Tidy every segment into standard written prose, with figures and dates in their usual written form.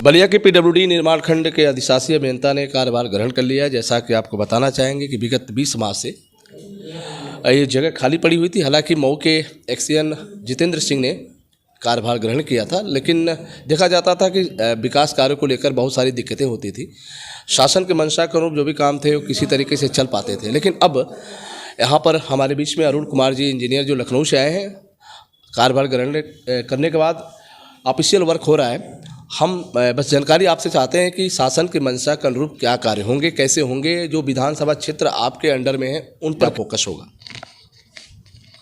बलिया के पीडब्ल्यूडी निर्माण खंड के अधिशासी अभियंता ने कार्यभार ग्रहण कर लिया है। जैसा कि आपको बताना चाहेंगे कि विगत 20 माह से ये जगह खाली पड़ी हुई थी। हालांकि मऊ के एक्सीएन जितेंद्र सिंह ने कार्यभार ग्रहण किया था, लेकिन देखा जाता था कि विकास कार्यों को लेकर बहुत सारी दिक्कतें होती थी। शासन के मंशा के अनुरूप जो भी काम थे वो किसी तरीके से चल पाते थे। लेकिन अब यहाँ पर हमारे बीच में अरुण कुमार जी इंजीनियर जो लखनऊ से आए हैं, कार्यभार ग्रहण करने के बाद ऑफिशियल वर्क हो रहा है। हम बस जानकारी आपसे चाहते हैं कि शासन के मंशा के अनुरूप क्या कार्य होंगे, कैसे होंगे, जो विधानसभा क्षेत्र आपके अंडर में है उन पर फोकस होगा।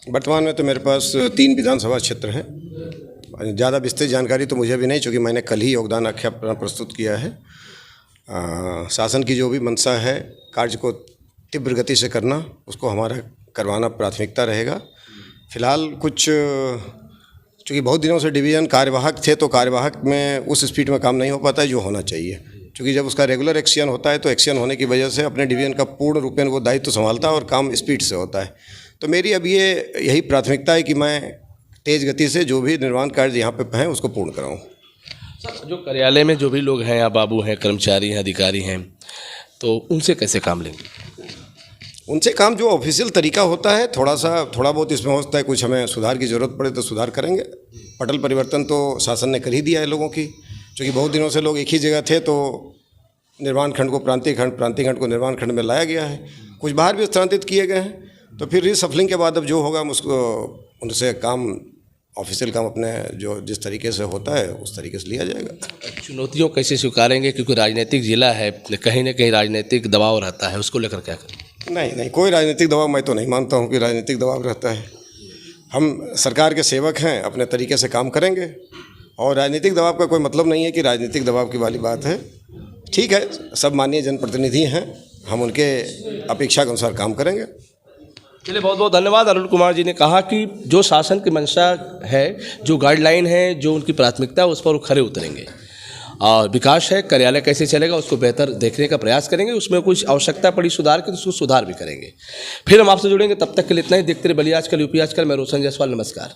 वर्तमान में तो मेरे पास 3 विधानसभा क्षेत्र हैं। ज़्यादा विस्तृत जानकारी तो मुझे भी नहीं, चूँकि मैंने कल ही योगदान आख्या अपना प्रस्तुत किया है। शासन की जो भी मंशा है कार्य को तीव्र गति से करना, उसको हमारा करवाना प्राथमिकता रहेगा। फिलहाल कुछ चूँकि बहुत दिनों से डिवीज़न कार्यवाहक थे, तो कार्यवाहक में उस स्पीड में काम नहीं हो पाता है जो होना चाहिए। क्योंकि जब उसका रेगुलर एक्शन होता है तो एक्शन होने की वजह से अपने डिवीज़न का पूर्ण रूपेण वो दायित्व संभालता है और काम स्पीड से होता है। तो मेरी अब यही प्राथमिकता है कि मैं तेज़ गति से जो भी निर्माण कार्य यहाँ पे हैं उसको पूर्ण कराऊँ। सर, जो कार्यालय में जो भी लोग हैं या बाबू हैं, कर्मचारी हैं, अधिकारी हैं, तो उनसे कैसे काम लेंगे? उनसे काम जो ऑफिशियल तरीका होता है थोड़ा बहुत इसमें होता है। कुछ हमें सुधार की ज़रूरत पड़े तो सुधार करेंगे। पटल परिवर्तन तो शासन ने कर ही दिया है लोगों की, क्योंकि बहुत दिनों से लोग एक ही जगह थे, तो निर्माण खंड को प्रांतीय खंड को निर्माण खंड में लाया गया है। कुछ बाहर भी स्थानांतरित किए गए हैं। तो फिर रीसफलिंग के बाद अब जो होगा उसको उनसे काम ऑफिशियल काम अपने जो जिस तरीके से होता है उस तरीके से लिया जाएगा। चुनौतियों कैसे स्वीकारेंगे, क्योंकि राजनीतिक जिला है, कहीं ना कहीं राजनीतिक दबाव रहता है, उसको लेकर क्या करें? नहीं, कोई राजनीतिक दबाव मैं तो नहीं मानता हूँ कि राजनीतिक दबाव रहता है। हम सरकार के सेवक हैं, अपने तरीके से काम करेंगे और राजनीतिक दबाव का कोई मतलब नहीं है कि राजनीतिक दबाव की वाली बात है। ठीक है, सब माननीय जनप्रतिनिधि हैं, हम उनके अपेक्षा के अनुसार काम करेंगे। चलिए, बहुत बहुत धन्यवाद। अरुण कुमार जी ने कहा कि जो शासन की मंशा है, जो गाइडलाइन है, जो उनकी प्राथमिकता है, उस पर वो खरे उतरेंगे और विकास है, कार्यालय कैसे चलेगा उसको बेहतर देखने का प्रयास करेंगे। उसमें कुछ आवश्यकता पड़ी सुधार की तो उसको सुधार भी करेंगे। फिर हम आपसे जुड़ेंगे, तब तक के लिए इतना ही। देखते रहिए बलिया आजकल, यूपी आजकल। मैं रोशन जायसवाल, नमस्कार।